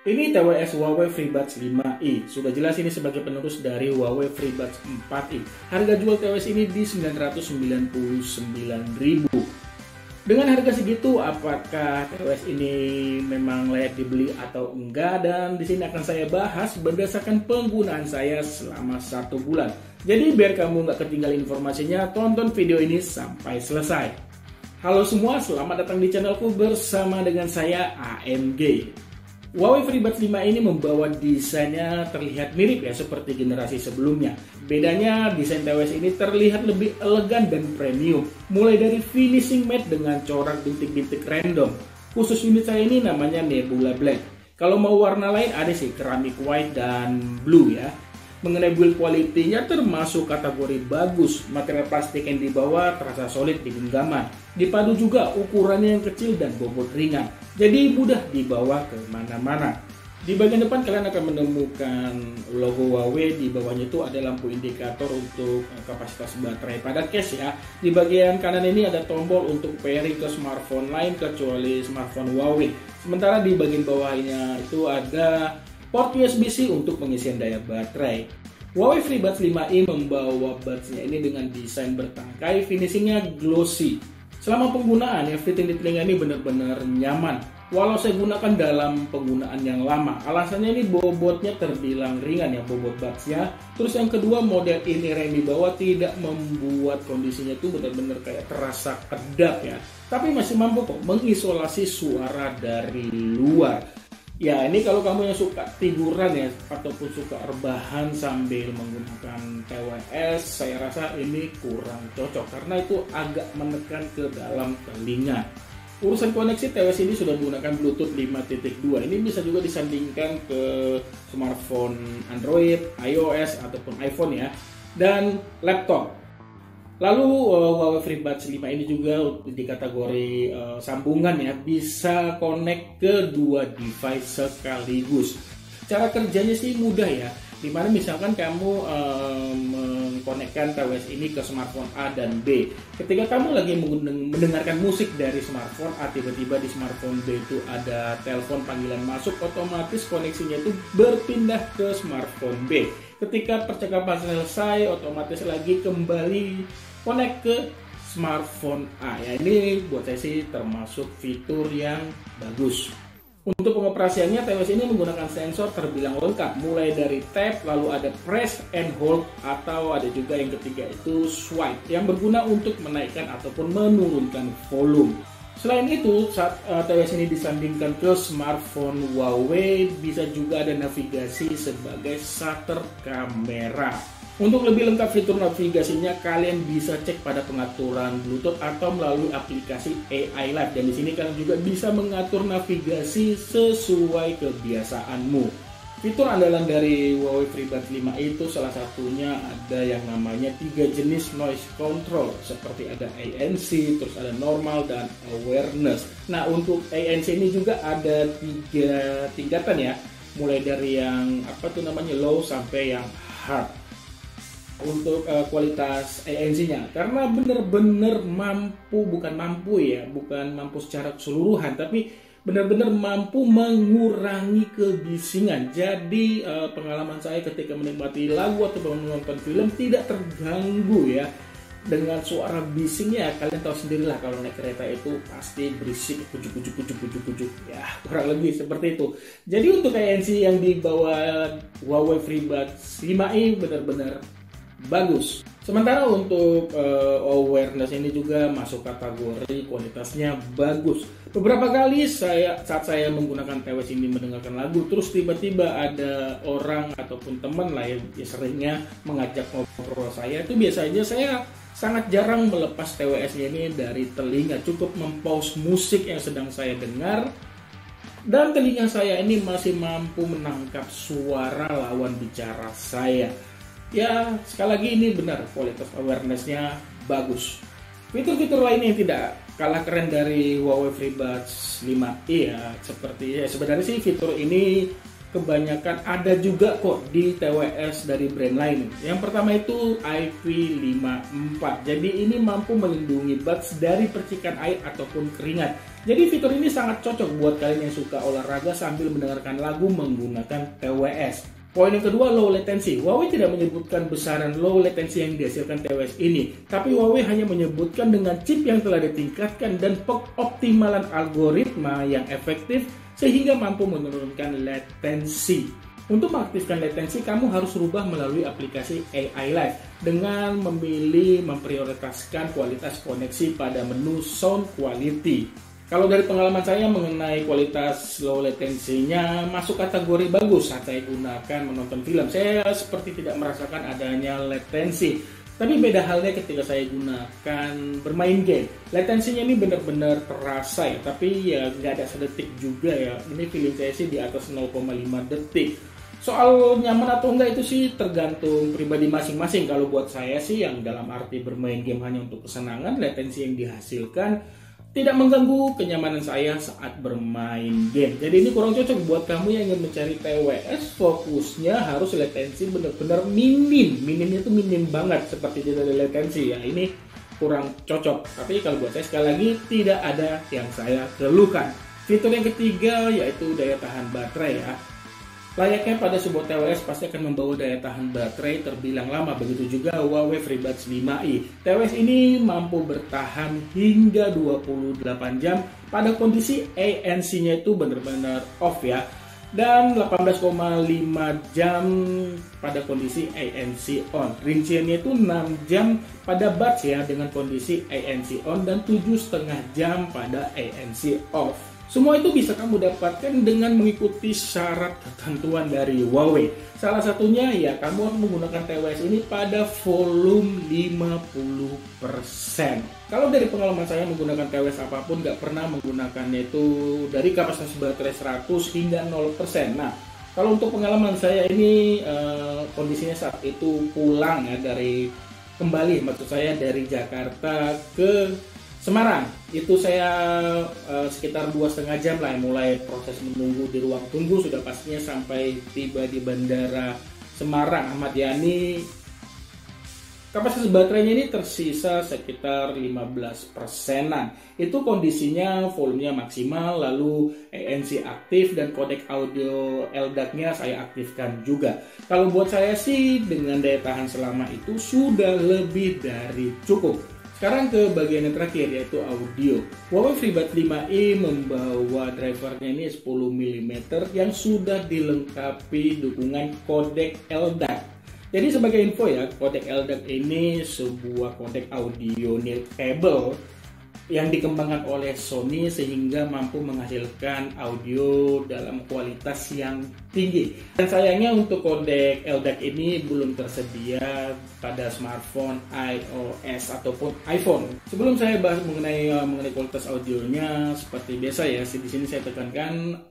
Ini TWS Huawei FreeBuds 5i. Sudah jelas ini sebagai penerus dari Huawei FreeBuds 4i. Harga jual TWS ini di 999.000. Dengan harga segitu, apakah TWS ini memang layak dibeli atau enggak? Dan di sini akan saya bahas berdasarkan penggunaan saya selama 1 bulan. Jadi biar kamu nggak ketinggalan informasinya, tonton video ini sampai selesai. Halo semua, selamat datang di channelku bersama dengan saya AMG. Huawei FreeBuds 5 ini membawa desainnya terlihat mirip ya seperti generasi sebelumnya. Bedanya desain TWS ini terlihat lebih elegan dan premium. Mulai dari finishing matte dengan corak bintik-bintik random. Khusus unit saya ini namanya Nebula Black. Kalau mau warna lain ada sih ceramic white dan blue ya. Mengenai build quality-nya termasuk kategori bagus. Material plastik yang dibawa terasa solid di genggaman. Dipadu juga ukurannya yang kecil dan bobot ringan. Jadi mudah dibawa ke mana-mana. Di bagian depan kalian akan menemukan logo Huawei. Di bawahnya itu ada lampu indikator untuk kapasitas baterai pada case ya. Di bagian kanan ini ada tombol untuk pairing ke smartphone lain kecuali smartphone Huawei. Sementara di bagian bawahnya itu ada port USB-C untuk pengisian daya baterai. Huawei FreeBuds 5i membawa buds-nya ini dengan desain bertangkai, finishingnya glossy. Selama penggunaan ya, fitting di telinga ini benar-benar nyaman. Walau saya gunakan dalam penggunaan yang lama, alasannya ini bobotnya terbilang ringan ya, bobot buds-nya. Terus yang kedua, model in-ear yang dibawa tidak membuat kondisinya itu benar-benar kayak terasa kedap ya. Tapi masih mampu kok mengisolasi suara dari luar. Ya, ini kalau kamu yang suka tiduran ya, ataupun suka rebahan sambil menggunakan TWS, saya rasa ini kurang cocok karena itu agak menekan ke dalam telinga. Urusan koneksi, TWS ini sudah menggunakan Bluetooth 5.2. Ini bisa juga disandingkan ke smartphone Android, iOS, ataupun iPhone ya, dan laptop. Lalu Huawei FreeBuds 5 ini juga di kategori sambungan ya, bisa connect ke 2 device sekaligus. Cara kerjanya sih mudah ya, dimana misalkan kamu mengkonekkan TWS ini ke smartphone A dan B. Ketika kamu lagi mendengarkan musik dari smartphone A, tiba-tiba di smartphone B itu ada telepon panggilan masuk, otomatis koneksinya itu berpindah ke smartphone B. Ketika percakapan selesai, otomatis lagi kembali connect ke smartphone A. Ya, ini buat saya sih termasuk fitur yang bagus. Untuk pengoperasiannya, TWS ini menggunakan sensor terbilang lengkap, mulai dari tap, lalu ada press and hold, atau ada juga yang ketiga itu swipe, yang berguna untuk menaikkan ataupun menurunkan volume. Selain itu, saat TWS ini disandingkan ke smartphone Huawei, bisa juga ada navigasi sebagai shutter kamera. Untuk lebih lengkap fitur navigasinya, kalian bisa cek pada pengaturan Bluetooth atau melalui aplikasi AI Live. Dan di sini kalian juga bisa mengatur navigasi sesuai kebiasaanmu. Fitur andalan dari Huawei FreeBuds 5 itu salah satunya ada yang namanya 3 jenis noise control, seperti ada ANC, terus ada normal dan awareness. Nah, untuk ANC ini juga ada 3 tingkatan ya, mulai dari yang low sampai yang hard. Untuk kualitas ANC-nya, karena benar-benar mampu, bukan mampu secara keseluruhan, tapi benar-benar mampu mengurangi kebisingan. Jadi pengalaman saya ketika menikmati lagu atau menonton film tidak terganggu ya dengan suara bisingnya. Kalian tahu sendirilah kalau naik kereta itu pasti berisik, kucuk ya, kurang lebih seperti itu. Jadi untuk ANC yang dibawa Huawei FreeBuds 5i benar-benar bagus. Sementara untuk awareness ini juga masuk kategori kualitasnya bagus. Beberapa kali saat saya menggunakan TWS ini mendengarkan lagu, terus tiba-tiba ada orang ataupun teman lah yang seringnya mengajak ngobrol saya, itu biasanya saya sangat jarang melepas TWS-nya ini dari telinga. Cukup mempause musik yang sedang saya dengar, dan telinga saya ini masih mampu menangkap suara lawan bicara saya. Ya, sekali lagi ini benar, kualitas awareness-nya bagus. Fitur-fitur lainnya yang tidak kalah keren dari Huawei FreeBuds 5i ya, seperti ya, sebenarnya sih fitur ini kebanyakan ada juga kok di TWS dari brand lain. Yang pertama itu IP54. Jadi ini mampu melindungi buds dari percikan air ataupun keringat. Jadi fitur ini sangat cocok buat kalian yang suka olahraga sambil mendengarkan lagu menggunakan TWS. Poin yang kedua, low latency. Huawei tidak menyebutkan besaran low latency yang dihasilkan TWS ini, tapi Huawei hanya menyebutkan dengan chip yang telah ditingkatkan dan pengoptimalan algoritma yang efektif sehingga mampu menurunkan latensi. Untuk mengaktifkan latensi, kamu harus rubah melalui aplikasi AI Live dengan memprioritaskan kualitas koneksi pada menu sound quality. Kalau dari pengalaman saya mengenai kualitas low latency-nya masuk kategori bagus saat saya gunakan menonton film. Saya seperti tidak merasakan adanya latensi. Tapi beda halnya ketika saya gunakan bermain game. Latensinya ini benar-benar terasa ya, tapi ya nggak ada sedetik juga ya. Ini feeling saya sih di atas 0,5 detik. Soal nyaman atau enggak itu sih tergantung pribadi masing-masing. Kalau buat saya sih yang dalam arti bermain game hanya untuk kesenangan, latensi yang dihasilkan tidak mengganggu kenyamanan saya saat bermain game. Jadi ini kurang cocok buat kamu yang ingin mencari TWS. Fokusnya harus latensi benar-benar minim. Minimnya itu minim banget seperti tidak ada latensi ya. Ini kurang cocok. Tapi kalau buat saya sekali lagi tidak ada yang saya keluhkan. Fitur yang ketiga yaitu daya tahan baterai ya. Layaknya pada sebuah TWS pasti akan membawa daya tahan baterai terbilang lama. Begitu juga Huawei FreeBuds 5i. TWS ini mampu bertahan hingga 28 jam pada kondisi ANC-nya itu benar-benar off ya. Dan 18,5 jam pada kondisi ANC on. Rinciannya itu 6 jam pada buds ya dengan kondisi ANC on dan 7,5 jam pada ANC off. Semua itu bisa kamu dapatkan dengan mengikuti syarat ketentuan dari Huawei. Salah satunya ya kamu harus menggunakan TWS ini pada volume 50%. Kalau dari pengalaman saya menggunakan TWS apapun nggak pernah menggunakannya itu dari kapasitas baterai 100 hingga 0%. Nah, kalau untuk pengalaman saya ini kondisinya saat itu pulang ya kembali maksud saya dari Jakarta ke Semarang. Itu saya sekitar 2,5 jam lah mulai proses menunggu di ruang tunggu, sudah pastinya sampai tiba di Bandara Semarang Ahmad Yani. Kapasitas baterainya ini tersisa sekitar 15%-an. Itu kondisinya volumenya maksimal, lalu ANC aktif dan kodek audio LDAC-nya saya aktifkan juga. Kalau buat saya sih dengan daya tahan selama itu sudah lebih dari cukup. Sekarang ke bagian yang terakhir yaitu audio. Huawei FreeBuds 5i membawa drivernya ini 10 mm yang sudah dilengkapi dukungan kodek LDAC. Jadi sebagai info ya, kodek LDAC ini sebuah kodek audio nirkabel yang dikembangkan oleh Sony sehingga mampu menghasilkan audio dalam kualitas yang tinggi. Dan sayangnya untuk kodek LDAC ini belum tersedia pada smartphone iOS ataupun iPhone. Sebelum saya bahas mengenai kualitas audionya, seperti biasa ya, di sini saya tekankan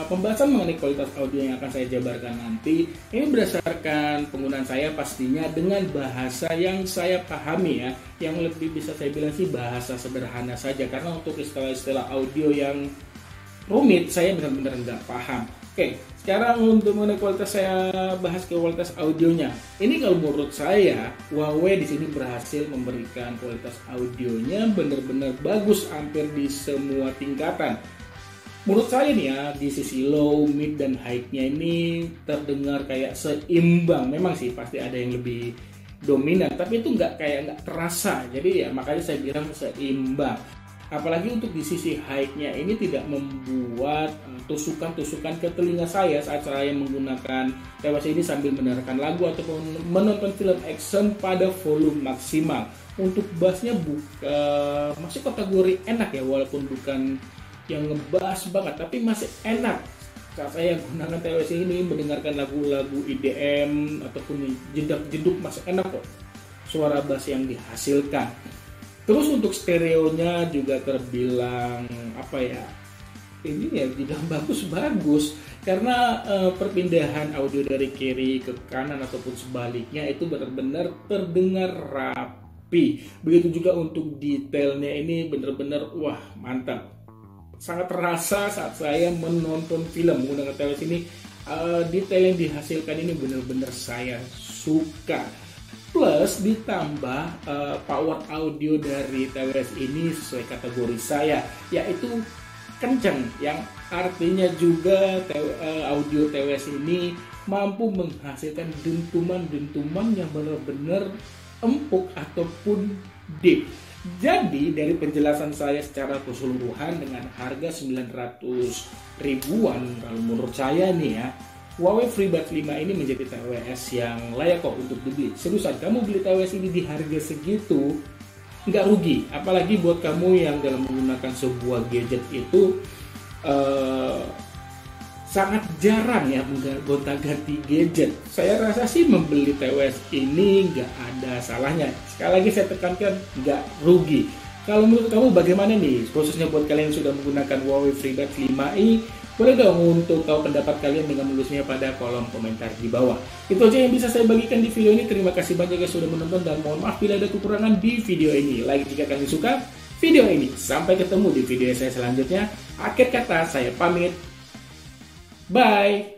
pembahasan mengenai kualitas audio yang akan saya jabarkan nanti ini berdasarkan penggunaan saya pastinya dengan bahasa yang saya pahami ya, yang lebih bisa saya bilang sih bahasa sederhana saja, karena untuk istilah-istilah audio yang rumit saya benar-benar nggak paham. Oke, sekarang untuk mengenai kualitas saya bahas ke kualitas audionya. Ini kalau menurut saya Huawei di sini berhasil memberikan kualitas audionya benar-benar bagus hampir di semua tingkatan. Menurut saya nih ya, di sisi low, mid, dan high-nya ini terdengar kayak seimbang. Memang sih pasti ada yang lebih dominan, tapi itu nggak terasa. Jadi ya makanya saya bilang seimbang. Apalagi untuk di sisi high-nya ini tidak membuat tusukan-tusukan ke telinga saya saat saya menggunakan TWS ini sambil mendengarkan lagu ataupun menonton film action pada volume maksimal. Untuk bassnya masih kategori enak ya, walaupun bukan yang ngebas banget tapi masih enak. Saat saya gunakan TWS ini mendengarkan lagu-lagu IDM ataupun jedak-jeduk masih enak kok suara bass yang dihasilkan. Terus untuk stereonya juga terbilang ini ya dibilang bagus karena perpindahan audio dari kiri ke kanan ataupun sebaliknya itu benar-benar terdengar rapi. Begitu juga untuk detailnya ini benar-benar wah mantap. Sangat terasa saat saya menonton film menggunakan TWS ini Detail yang dihasilkan ini benar-benar saya suka. Plus ditambah power audio dari TWS ini sesuai kategori saya, yaitu kenceng, yang artinya juga audio TWS ini mampu menghasilkan dentuman-dentuman yang benar-benar empuk ataupun deep. Jadi dari penjelasan saya secara keseluruhan dengan harga 900 ribuan, kalau menurut saya nih ya, Huawei FreeBuds 5 ini menjadi TWS yang layak kok untuk dibeli. Seriusan, kamu beli TWS ini di harga segitu nggak rugi. Apalagi buat kamu yang dalam menggunakan sebuah gadget itu sangat jarang ya gonta-ganti gadget. Saya rasa sih membeli TWS ini nggak ada salahnya. Sekali lagi saya tekankan, nggak rugi. Kalau menurut kamu bagaimana nih? Khususnya buat kalian yang sudah menggunakan Huawei FreeBuds 5i, boleh dong untuk tahu pendapat kalian dengan menulisnya pada kolom komentar di bawah. Itu aja yang bisa saya bagikan di video ini. Terima kasih banyak yang sudah menonton dan mohon maaf bila ada kekurangan di video ini. Like jika kalian suka video ini. Sampai ketemu di video saya selanjutnya. Akhir kata saya pamit. Bye.